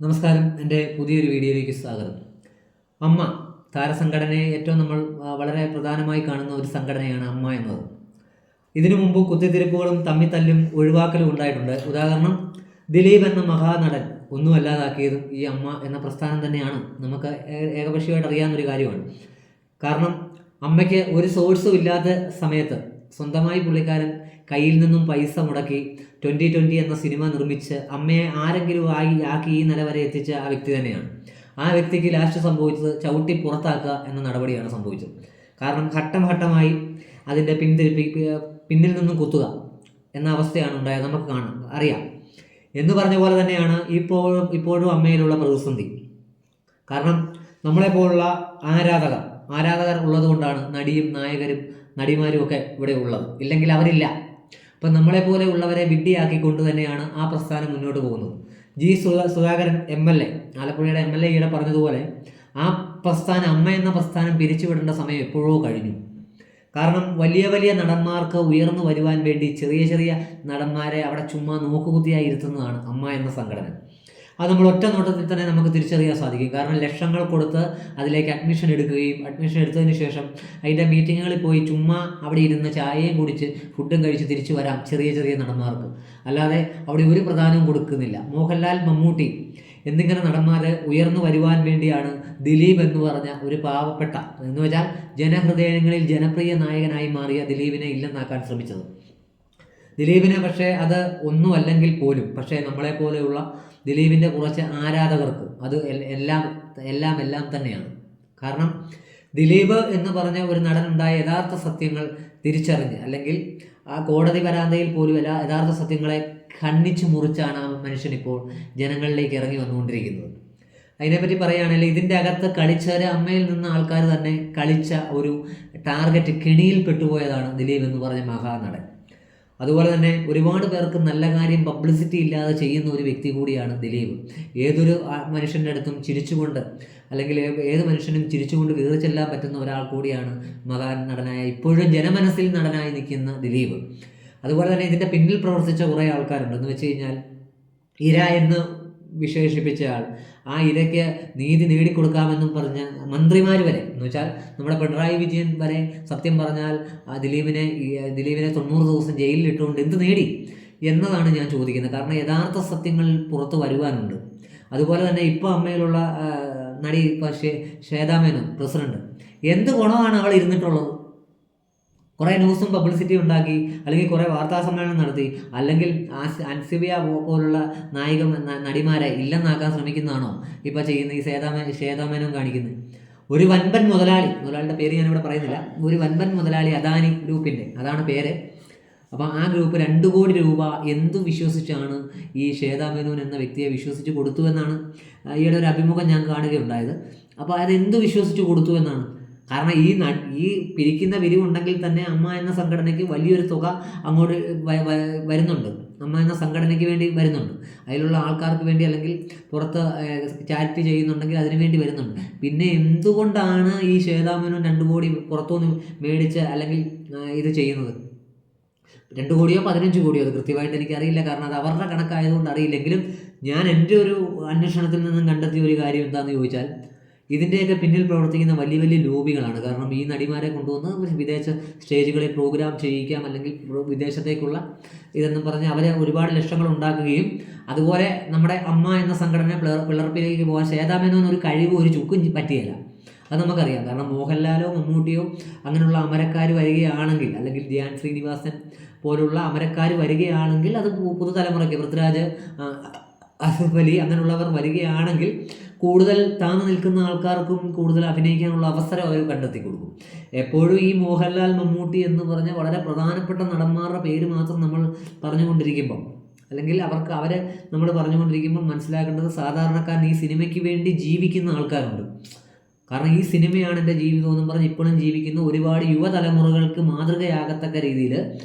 നമസ്കാരം. എൻ്റെ പുതിയൊരു വീഡിയോയിലേക്ക് സ്വാഗതം. അമ്മ താരസംഘടനയെ ഏറ്റവും നമ്മൾ വളരെ പ്രധാനമായി കാണുന്ന ഒരു സംഘടനയാണ് അമ്മ എന്നത്. ഇതിനു മുമ്പ് കുത്തിത്തിരിപ്പുകളും തമ്മിത്തല്ലും ഒഴിവാക്കലും ഉണ്ടായിട്ടുണ്ട്. ഉദാഹരണം, ദിലീപ് എന്ന മഹാനടൻ ഒന്നുമല്ലാതാക്കിയതും ഈ അമ്മ എന്ന പ്രസ്ഥാനം തന്നെയാണ്. നമുക്ക് ഏകപക്ഷീയമായിട്ട് അറിയാവുന്നൊരു കാര്യമാണ്. കാരണം അമ്മയ്ക്ക് ഒരു സോഴ്സും ഇല്ലാത്ത സമയത്ത് സ്വന്തമായി പുള്ളിക്കാരൻ കയ്യിൽ നിന്നും പൈസ മുടക്കി 2020 എന്ന സിനിമ നിർമ്മിച്ച് അമ്മയെ ആരെങ്കിലും ആക്കി ഈ നില വരെ എത്തിച്ച ആ വ്യക്തി തന്നെയാണ്. ആ വ്യക്തിക്ക് ലാസ്റ്റ് സംഭവിച്ചത് ചവിട്ടി പുറത്താക്കുക എന്ന നടപടിയാണ് സംഭവിച്ചത്. കാരണം ഘട്ടം ഘട്ടമായി അതിൻ്റെ പിന്നിൽ നിന്നും കുത്തുക എന്ന അവസ്ഥയാണ് ഉണ്ടായത്. നമുക്ക് അറിയാം എന്ന് പറഞ്ഞ പോലെ തന്നെയാണ് ഇപ്പോഴും അമ്മയിലുള്ള പ്രതിസന്ധി. കാരണം നമ്മളെപ്പോലുള്ള ആരാധകർ ഉള്ളത് കൊണ്ടാണ് നടിയും നായകരും നടിമാരും ഒക്കെ ഇവിടെ ഉള്ളത്. ഇല്ലെങ്കിൽ അവരില്ല. അപ്പം നമ്മളെപ്പോലെ ഉള്ളവരെ വിഡ്ഢിയാക്കിക്കൊണ്ട് തന്നെയാണ് ആ പ്രസ്ഥാനം മുന്നോട്ട് പോകുന്നത്. സുധാകരൻ MLA, ആലപ്പുഴയുടെ MLA ഈയിടെ പറഞ്ഞതുപോലെ ആ പ്രസ്ഥാനം, അമ്മ എന്ന പ്രസ്ഥാനം പിരിച്ചുവിടേണ്ട സമയം എപ്പോഴോ കഴിഞ്ഞു. കാരണം വലിയ വലിയ നടന്മാർക്ക് ഉയർന്നു വരുവാൻ വേണ്ടി ചെറിയ ചെറിയ നടന്മാരെ അവിടെ ചുമ്മാ നോക്കുകുത്തിയായി ഇരുത്തുന്നതാണ് അമ്മ എന്ന സംഘടന. അത് നമ്മൾ ഒറ്റ നോട്ടത്തിൽ തന്നെ നമുക്ക് തിരിച്ചറിയാൻ സാധിക്കും. കാരണം ലക്ഷങ്ങൾ കൊടുത്ത് അതിലേക്ക് അഡ്മിഷൻ എടുത്തതിന് ശേഷം അതിൻ്റെ മീറ്റിങ്ങുകളിൽ പോയി ചുമ്മാ അവിടെ ഇരുന്ന് ചായയും കുടിച്ച് ഫുഡും കഴിച്ച് തിരിച്ചു വരാം ചെറിയ ചെറിയ നടന്മാർക്ക്. അല്ലാതെ അവിടെ ഒരു പ്രധാനവും കൊടുക്കുന്നില്ല. മോഹൻലാൽ, മമ്മൂട്ടി എന്നിങ്ങനെ നടന്മാർ ഉയർന്നു വരുവാൻ വേണ്ടിയാണ് ദിലീപ് എന്ന് പറഞ്ഞ ഒരു പാവപ്പെട്ട, എന്ന് വെച്ചാൽ ജനഹൃദയങ്ങളിൽ ജനപ്രിയ നായകനായി മാറിയ ദിലീപിനെ ഇല്ലെന്നാക്കാൻ ശ്രമിച്ചത്. ദിലീപിനെ പക്ഷേ അത് ഒന്നുമല്ലെങ്കിൽ പോലും നമ്മളെപ്പോലെയുള്ള ദിലീപിൻ്റെ കുറച്ച് ആരാധകർക്ക് അത് എല്ലാം തന്നെയാണ്. കാരണം ദിലീപ് എന്ന് പറഞ്ഞ ഒരു നടനുണ്ടായ യഥാർത്ഥ സത്യങ്ങൾ തിരിച്ചറിഞ്ഞ്, അല്ലെങ്കിൽ ആ കോടതി വരാന്തയിൽ പോലും യഥാർത്ഥ സത്യങ്ങളെ ഖണ്ഡിച്ച് മുറിച്ചാണ് ആ മനുഷ്യൻ ഇപ്പോൾ ജനങ്ങളിലേക്ക് ഇറങ്ങി വന്നുകൊണ്ടിരിക്കുന്നത്. അതിനെപ്പറ്റി പറയുകയാണെങ്കിൽ ഇതിൻ്റെ അകത്ത് കളിച്ചവരെ അമ്മയിൽ നിന്ന് ആൾക്കാർ തന്നെ കളിച്ച ഒരു ടാർഗറ്റ് കെണിയിൽ പെട്ടുപോയതാണ് ദിലീപ് എന്ന് പറഞ്ഞ മഹാനടൻ. അതുപോലെ തന്നെ ഒരുപാട് പേർക്ക് നല്ല കാര്യം പബ്ലിസിറ്റി ഇല്ലാതെ ചെയ്യുന്ന ഒരു വ്യക്തി കൂടിയാണ് ദിലീപ്. ഏതൊരു മനുഷ്യൻ്റെ അടുത്തും ചിരിച്ചുകൊണ്ട്, അല്ലെങ്കിൽ ഏത് മനുഷ്യനും ചിരിച്ചുകൊണ്ട് കയറി ചെല്ലാൻ പറ്റുന്ന ഒരാൾ കൂടിയാണ് നടനായ, ഇപ്പോഴും ജനമനസ്സിൽ നടനായി നിൽക്കുന്ന ദിലീപ്. അതുപോലെ തന്നെ ഇതിൻ്റെ പിന്നിൽ പ്രവർത്തിച്ച കുറേ ആൾക്കാരുണ്ട്. എന്ന് വെച്ച് കഴിഞ്ഞാൽ ഇര എന്ന് വിശേഷിപ്പിച്ച ആൾ, ആ ഇരയ്ക്ക് നീതി നേടിക്കൊടുക്കാമെന്നും പറഞ്ഞ മന്ത്രിമാർ വരെ, എന്ന് വെച്ചാൽ നമ്മുടെ പിണറായി വിജയൻ വരെ സത്യം പറഞ്ഞാൽ ദിലീപിനെ 90 ദിവസം ജയിലിൽ ഇട്ടുകൊണ്ട് എന്ത് നേടി എന്നതാണ് ഞാൻ ചോദിക്കുന്നത്. കാരണം യഥാർത്ഥ സത്യങ്ങൾ പുറത്ത് വരുവാനുണ്ട്. അതുപോലെ തന്നെ ഇപ്പോൾ അമ്മയിലുള്ള നടി ശ്വേതാ മേനോൻ, പ്രസിഡന്റ്, എന്ത് ഗുണമാണ് അവൾ ഇരുന്നിട്ടുള്ളത്? കുറേ ന്യൂസും പബ്ലിസിറ്റി ഉണ്ടാക്കി, അല്ലെങ്കിൽ കുറേ വാർത്താ സമ്മേളനം നടത്തി, അല്ലെങ്കിൽ അൻസിബിയ പോലുള്ള നടിമാരെ ഇല്ലെന്നാക്കാൻ ശ്രമിക്കുന്നതാണോ ഇപ്പോൾ ചെയ്യുന്ന ഈ ശ്വേതാ മേനോൻ കാണിക്കുന്നത്? ഒരു വൻപൻ മുതലാളിയുടെ പേര് ഞാനിവിടെ പറയുന്നില്ല, ഒരു വൻപൻ മുതലാളി, അദാനി ഗ്രൂപ്പിൻ്റെ, അതാണ് പേര്. അപ്പോൾ ആ ഗ്രൂപ്പ് 2 കോടി രൂപ എന്തു വിശ്വസിച്ചാണ് ഈ ശ്വേതാ മേനോൻ എന്ന വ്യക്തിയെ വിശ്വസിച്ച് കൊടുത്തു എന്നാണ് ഈയിടെ ഒരു അഭിമുഖം ഞാൻ കാണുകയുണ്ടായത്. അപ്പോൾ അതെന്ത് വിശ്വസിച്ച് കൊടുത്തു എന്നാണ്. കാരണം ഈ പിരിക്കുന്ന പിരിവുണ്ടെങ്കിൽ തന്നെ അമ്മ എന്ന സംഘടനയ്ക്ക് വലിയൊരു തുക അങ്ങോട്ട് വരുന്നുണ്ട്. അമ്മ എന്ന സംഘടനയ്ക്ക് വേണ്ടി വരുന്നുണ്ട്. അതിലുള്ള ആൾക്കാർക്ക് വേണ്ടി, അല്ലെങ്കിൽ പുറത്ത് ചാരിറ്റി ചെയ്യുന്നുണ്ടെങ്കിൽ അതിനു വേണ്ടി വരുന്നുണ്ട്. പിന്നെ എന്തുകൊണ്ടാണ് ഈ ശ്വേതാ മേനോൻ 2 കോടി പുറത്തുനിന്ന് മേടിച്ച് അല്ലെങ്കിൽ ഇത് ചെയ്യുന്നത്? 2 കോടിയോ 15 കോടിയോ അത് കൃത്യമായിട്ട് എനിക്കറിയില്ല. കാരണം അത് അവരുടെ കണക്കായതുകൊണ്ട് അറിയില്ലെങ്കിലും ഞാൻ എൻ്റെ ഒരു അന്വേഷണത്തിൽ നിന്നും കണ്ടെത്തിയ ഒരു കാര്യം എന്താണെന്ന് ചോദിച്ചാൽ, ഇതിൻ്റെയൊക്കെ പിന്നിൽ പ്രവർത്തിക്കുന്ന വലിയ വലിയ ലോബികളാണ്. കാരണം ഈ നടിമാരെ കൊണ്ടുവന്ന് വിദേശ സ്റ്റേജുകളിൽ പ്രോഗ്രാം ചെയ്യിക്കാം, അല്ലെങ്കിൽ വിദേശത്തേക്കുള്ള ഇതെന്ന് പറഞ്ഞ് അവരെ ഒരുപാട് ലക്ഷങ്ങൾ ഉണ്ടാക്കുകയും, അതുപോലെ നമ്മുടെ അമ്മ എന്ന സംഘടന പിളർപ്പിലേക്ക് പോകാൻ ശ്വേതാ മേനോൻ ഒരു കഴിവ് ഒരു ചുക്കും പറ്റിയല്ല. അത് നമുക്കറിയാം. കാരണം മോഹൻലാലോ മമ്മൂട്ടിയോ അങ്ങനെയുള്ള അമരക്കാർ വരികയാണെങ്കിൽ, അല്ലെങ്കിൽ ധ്യാൻ ശ്രീനിവാസൻ പോലുള്ള അമരക്കാർ വരികയാണെങ്കിൽ, അത് പുതുതലമുറയ്ക്ക് പൃഥ്വിരാജ്, ആസിഫ് അലി അങ്ങനെയുള്ളവർ വരികയാണെങ്കിൽ കൂടുതൽ താഴ്ന്നു നിൽക്കുന്ന ആൾക്കാർക്കും കൂടുതൽ അഭിനയിക്കാനുള്ള അവസരം അവർ കണ്ടെത്തി കൊടുക്കും. എപ്പോഴും ഈ മോഹൻലാൽ, മമ്മൂട്ടി എന്ന് പറഞ്ഞ വളരെ പ്രധാനപ്പെട്ട നടന്മാരുടെ പേര് മാത്രം നമ്മൾ പറഞ്ഞുകൊണ്ടിരിക്കുമ്പം, അല്ലെങ്കിൽ അവരെ നമ്മൾ പറഞ്ഞുകൊണ്ടിരിക്കുമ്പോൾ മനസ്സിലാക്കേണ്ടത്, സാധാരണക്കാരൻ ഈ സിനിമയ്ക്ക് വേണ്ടി ജീവിക്കുന്ന ആൾക്കാരുണ്ട്. കാരണം ഈ സിനിമയാണ് എൻ്റെ ജീവിതം എന്നും പറഞ്ഞ് ഇപ്പോഴും ജീവിക്കുന്ന ഒരുപാട് യുവതലമുറകൾക്ക് മാതൃകയാകത്തക്ക രീതിയിൽ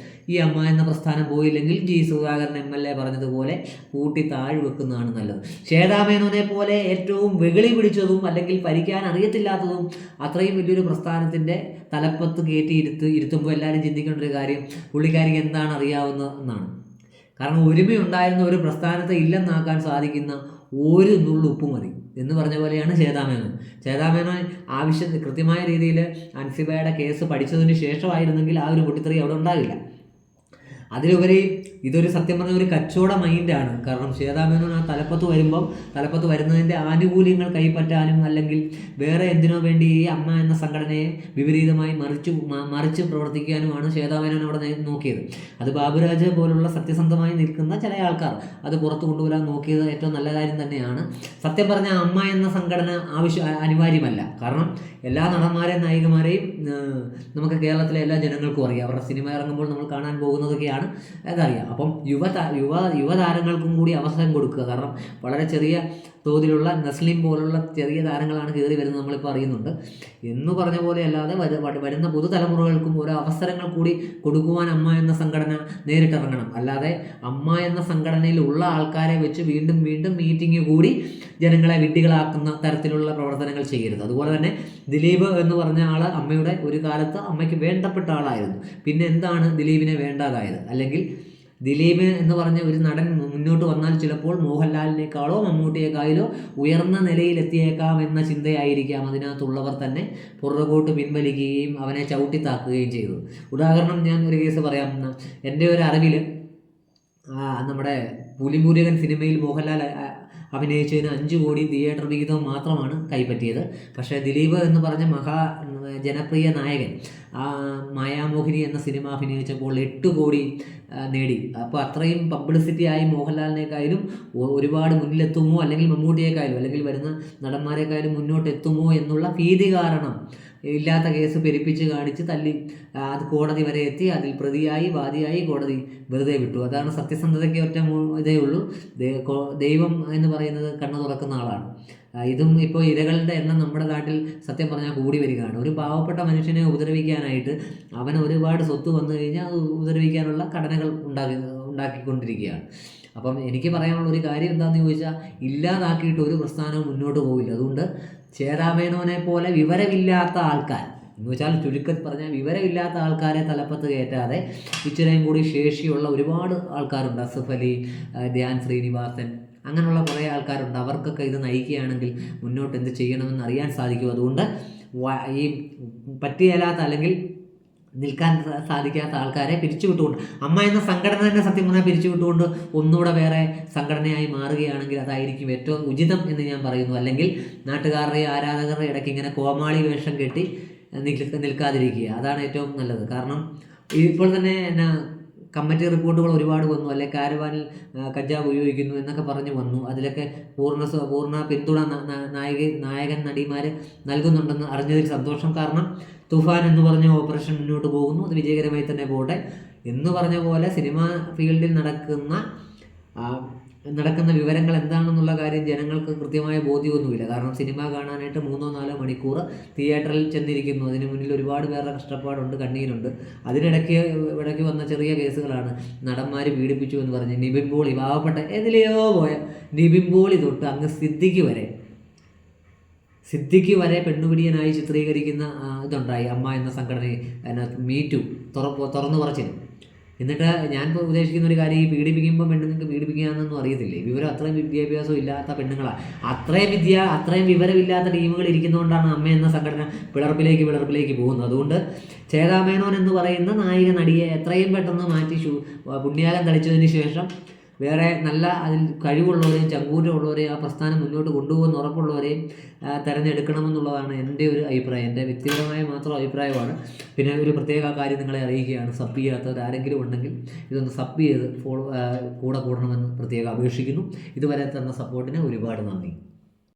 ഈ അമ്മ എന്ന പ്രസ്ഥാനം പോയില്ലെങ്കിൽ സുധാകരൻ MLA പറഞ്ഞതുപോലെ കൂട്ടി താഴ് വെക്കുന്നതാണ് നല്ലത്. ശ്വേതാ മേനോനെ പോലെ ഏറ്റവും വെകിളി പിടിച്ചതും, അല്ലെങ്കിൽ ഭരിക്കാൻ അറിയത്തില്ലാത്തതും, അത്രയും വലിയൊരു പ്രസ്ഥാനത്തിൻ്റെ തലപ്പത്ത് ഇരുത്തുമ്പോൾ എല്ലാവരും ചിന്തിക്കേണ്ട ഒരു കാര്യം, പുള്ളിക്കാരിക്ക് എന്താണ് അറിയാവുന്നതെന്നാണ്. കാരണം ഒരുമയുണ്ടായിരുന്ന ഒരു പ്രസ്ഥാനത്തെ ഇല്ലെന്നാക്കാൻ സാധിക്കുന്ന ഒരു നുള്ളു ഉപ്പ് മതി എന്ന് പറഞ്ഞ പോലെയാണ് ചേതാമേനോൻ. ചേതാമേനോൻ കൃത്യമായ രീതിയിൽ അൻസിബയുടെ കേസ് പഠിച്ചതിന് ശേഷമായിരുന്നെങ്കിൽ ആ ഒരു പൊട്ടിത്തെറി അവിടെ ഉണ്ടാകില്ല. അതിലുപരി ഇതൊരു സത്യം പറഞ്ഞ ഒരു കച്ചവട മൈൻഡാണ്. കാരണം ശ്വേതാമേനോൻ ആ തലപ്പത്ത് വരുന്നതിൻ്റെ ആനുകൂല്യങ്ങൾ കൈപ്പറ്റാനും അല്ലെങ്കിൽ വേറെ എന്തിനോ വേണ്ടി ഈ അമ്മ എന്ന സംഘടനയെ വിപരീതമായി മറിച്ച് പ്രവർത്തിക്കാനുമാണ് ശ്വേതാമേനോൻ അവിടെ നോക്കിയത്. അത് ബാബുരാജ് പോലുള്ള സത്യസന്ധമായി നിൽക്കുന്ന ചില ആൾക്കാർ അത് പുറത്തു കൊണ്ടുവരാൻ നോക്കിയത് ഏറ്റവും നല്ല കാര്യം തന്നെയാണ്. സത്യം പറഞ്ഞാൽ അമ്മ എന്ന സംഘടന അനിവാര്യമല്ല. കാരണം എല്ലാ നടന്മാരെയും നായികമാരെയും നമുക്ക് കേരളത്തിലെ എല്ലാ ജനങ്ങൾക്കും അറിയാം. അവരുടെ സിനിമ ഇറങ്ങുമ്പോൾ നമ്മൾ കാണാൻ പോകുന്നതൊക്കെയാണ് അതറിയാം. അപ്പം യുവതാരങ്ങൾക്കും കൂടി അവസരം കൊടുക്കുക. കാരണം വളരെ ചെറിയ തോതിലുള്ള നസ്ലിം പോലുള്ള ചെറിയ താരങ്ങളാണ് കയറി വരുന്നത്, നമ്മളിപ്പോൾ അറിയുന്നുണ്ട്. എന്ന് പറഞ്ഞ പോലെ അല്ലാതെ വരുന്ന പുതുതലമുറകൾക്കും ഓരോ അവസരങ്ങൾ കൂടി കൊടുക്കുവാൻ അമ്മ എന്ന സംഘടന നേരിട്ടിറങ്ങണം. അല്ലാതെ അമ്മ എന്ന സംഘടനയിൽ ഉള്ള ആൾക്കാരെ വെച്ച് വീണ്ടും വീണ്ടും മീറ്റിംഗ് കൂടി ജനങ്ങളെ വിഡ്ഢികളാക്കുന്ന തരത്തിലുള്ള പ്രവർത്തനങ്ങൾ ചെയ്യരുത്. അതുപോലെ തന്നെ ദിലീപ് എന്ന് പറഞ്ഞ ആൾ അമ്മയുടെ ഒരു കാലത്ത് അമ്മയ്ക്ക് വേണ്ടപ്പെട്ട ആളായിരുന്നു. പിന്നെ എന്താണ് ദിലീപിനെ വേണ്ടാതായത്? അല്ലെങ്കിൽ ദിലീപ് എന്ന് പറഞ്ഞ ഒരു നടൻ മുന്നോട്ട് വന്നാൽ ചിലപ്പോൾ മോഹൻലാലിനേക്കാളോ മമ്മൂട്ടിയേക്കാളോ ഉയർന്ന നിലയിലെത്തിയേക്കാം എന്ന ചിന്തയായിരിക്കാം അതിനകത്തുള്ളവർ തന്നെ പുറകോട്ട് പിൻവലിക്കുകയും അവനെ ചവിട്ടിത്താക്കുകയും ചെയ്തു. ഉദാഹരണം ഞാൻ ഒരു കേസ് പറയാം. എൻ്റെ ഒരു അറിവിൽ നമ്മുടെ പുലിമുരുകൻ സിനിമയിൽ മോഹൻലാൽ അഭിനയിച്ചതിന് 5 കോടി തിയേറ്റർ വിഹിതം മാത്രമാണ് കൈപ്പറ്റിയത്. പക്ഷേ ദിലീപ് എന്ന് പറഞ്ഞ ജനപ്രിയ നായകൻ മായാമോഹിനി എന്ന സിനിമ അഭിനയിച്ചപ്പോൾ 8 കോടി നേടി. അപ്പോൾ അത്രയും പബ്ലിസിറ്റി ആയി മോഹൻലാലിനേക്കാളും ഒരുപാട് മുന്നിലെത്തുമോ, അല്ലെങ്കിൽ മമ്മൂട്ടിയേക്കാളും അല്ലെങ്കിൽ വരുന്ന നടന്മാരെക്കാളും മുന്നോട്ടെത്തുമോ എന്നുള്ള ഭീതി കാരണം ഇല്ലാത്ത കേസ് പെരുപ്പിച്ച് കാണിച്ച് തല്ലി അത് കോടതി വരെ എത്തി. അതിൽ പ്രതിയായി വാദിയായി കോടതി വെറുതെ വിട്ടു. അതാണ് സത്യസന്ധതയ്ക്ക് ഒറ്റ ഇതേ ഉള്ളൂ. ദൈവം എന്ന് പറയുന്നത് കണ്ണു തുറക്കുന്ന ആളാണ്. ഇതും ഇപ്പോൾ ഇരകളുടെ എണ്ണം നമ്മുടെ നാട്ടിൽ സത്യം പറഞ്ഞാൽ കൂടി വരികയാണ്. ഒരു പാവപ്പെട്ട മനുഷ്യനെ ഉപദ്രവിക്കാനായിട്ട് അവന് ഒരുപാട് സ്വത്ത് വന്നു കഴിഞ്ഞാൽ അത് ഉപദ്രവിക്കാനുള്ള ഘടനകൾ ഉണ്ടാക്കിക്കൊണ്ടിരിക്കുകയാണ്. അപ്പം എനിക്ക് പറയാനുള്ള ഒരു കാര്യം എന്താണെന്ന് ചോദിച്ചാൽ, ഇല്ലാതാക്കിയിട്ട് ഒരു പ്രസ്ഥാനവും മുന്നോട്ട് പോകില്ല. അതുകൊണ്ട് ചേതാമേനോനെ പോലെ വിവരമില്ലാത്ത ആൾക്കാർ എന്ന് വെച്ചാൽ ചുരുക്കത്തിൽ പറഞ്ഞാൽ വിവരമില്ലാത്ത ആൾക്കാരെ തലപ്പത്ത് കയറ്റാതെ ഇച്ചിരിയും കൂടി ശേഷിയുള്ള ഒരുപാട് ആൾക്കാരുണ്ട്. അസഫ് അലി, ധ്യാൻ ശ്രീനിവാസൻ, അങ്ങനെയുള്ള കുറേ ആൾക്കാരുണ്ട്. അവർക്കൊക്കെ ഇത് നയിക്കുകയാണെങ്കിൽ മുന്നോട്ട് എന്ത് ചെയ്യണമെന്ന് അറിയാൻ സാധിക്കും. അതുകൊണ്ട് ഈ പറ്റിയല്ലാത്ത അല്ലെങ്കിൽ നിൽക്കാൻ സാധിക്കാത്ത ആൾക്കാരെ പിരിച്ചുവിട്ടുകൊണ്ട് അമ്മ എന്ന സംഘടന തന്നെ സത്യം പറഞ്ഞാൽ പിരിച്ചുവിട്ടുകൊണ്ട് ഒന്നുകൂടെ വേറെ സംഘടനയായി മാറുകയാണെങ്കിൽ അതായിരിക്കും ഏറ്റവും ഉചിതം എന്ന് ഞാൻ പറയുന്നു. അല്ലെങ്കിൽ നാട്ടുകാരുടെ ആരാധകരുടെ ഇടയ്ക്ക് ഇങ്ങനെ കോമാളി വേഷം കെട്ടി നിൽക്കാതിരിക്കുക, അതാണ് ഏറ്റവും നല്ലത്. കാരണം ഇപ്പോൾ തന്നെ കമ്മിറ്റി റിപ്പോർട്ടുകൾ ഒരുപാട് വന്നു. അല്ലെ കാരവാനിൽ കഞ്ചാവ് ഉപയോഗിക്കുന്നു എന്നൊക്കെ പറഞ്ഞു വന്നു. അതിലൊക്കെ പൂർണ്ണ പിന്തുണ നായകൻ നടിമാർ നൽകുന്നുണ്ടെന്ന് അറിഞ്ഞതിൽ സന്തോഷം. കാരണം തുഫാൻ എന്ന് പറഞ്ഞ ഓപ്പറേഷൻ മുന്നോട്ട് പോകുന്നു, അത് വിജയകരമായി തന്നെ പോട്ടെ. എന്ന് പറഞ്ഞ പോലെ സിനിമാ ഫീൽഡിൽ നടക്കുന്ന വിവരങ്ങൾ എന്താണെന്നുള്ള കാര്യം ജനങ്ങൾക്ക് കൃത്യമായ ബോധ്യമൊന്നുമില്ല. കാരണം സിനിമ കാണാനായിട്ട് 3-4 മണിക്കൂർ തിയേറ്ററിൽ ചെന്നിരിക്കുന്നു. അതിന് മുന്നിൽ ഒരുപാട് പേരുടെ കഷ്ടപ്പാടുണ്ട്, കണ്ണീരുണ്ട്. ഇടയ്ക്ക് വന്ന ചെറിയ കേസുകളാണ്. നടന്മാർ പീഡിപ്പിച്ചു എന്ന് പറഞ്ഞ് നിവിൻ പോളി, പാവപ്പെട്ട ഏതിലെയോ പോയ നിവിൻ പോളി തൊട്ട് അങ്ങ് സിദ്ദിഖ് വരെ പെണ്ണുപിടിയനായി ചിത്രീകരിക്കുന്ന ഇതുണ്ടായി അമ്മ എന്ന സംഘടനയെ മീറ്റു തുറന്നു പറച്ചിന്. എന്നിട്ട് ഞാൻ ഇപ്പോൾ ഉദ്ദേശിക്കുന്ന ഒരു കാര്യം, ഈ പീഡിപ്പിക്കുമ്പോൾ പെണ്ണുങ്ങൾക്ക് പീഡിപ്പിക്കുകയാണെന്നൊന്നും അറിയത്തില്ലേ. വിവരം അത്രയും വിദ്യാഭ്യാസം ഇല്ലാത്ത പെണ്ണുങ്ങളാണ്, അത്രയും വിവരമില്ലാത്ത ടീമുകൾ ഇരിക്കുന്നതുകൊണ്ടാണ് അമ്മ എന്ന സംഘടന പിളർപ്പിലേക്ക് പോകുന്നത്. അതുകൊണ്ട് ചേതാമേനോൻ എന്ന് പറയുന്ന നായിക നടിയെ എത്രയും പെട്ടെന്ന് മാറ്റി പുണ്യാകം തളിച്ചതിന് ശേഷം വേറെ നല്ല അതിൽ കഴിവുള്ളവരെയും ചങ്കൂറ്റമുള്ളവരെയും ആ പ്രസ്ഥാനം മുന്നോട്ട് കൊണ്ടുപോകുന്ന ഉറപ്പുള്ളവരെയും തിരഞ്ഞെടുക്കണമെന്നുള്ളതാണ് എൻ്റെ ഒരു അഭിപ്രായം. എൻ്റെ വ്യക്തിപരമായ മാത്രം അഭിപ്രായമാണ്. പിന്നെ ഒരു പ്രത്യേക കാര്യം നിങ്ങളെ അറിയിക്കുകയാണ്, സബ് ചെയ്യാത്തവർ ആരെങ്കിലും ഉണ്ടെങ്കിൽ ഇതൊന്ന് സബ് ചെയ്ത് കൂടെ കൂടണമെന്ന് പ്രത്യേകം അപേക്ഷിക്കുന്നു. ഇതുവരെ തന്ന സപ്പോർട്ടിന് ഒരുപാട് നന്ദി.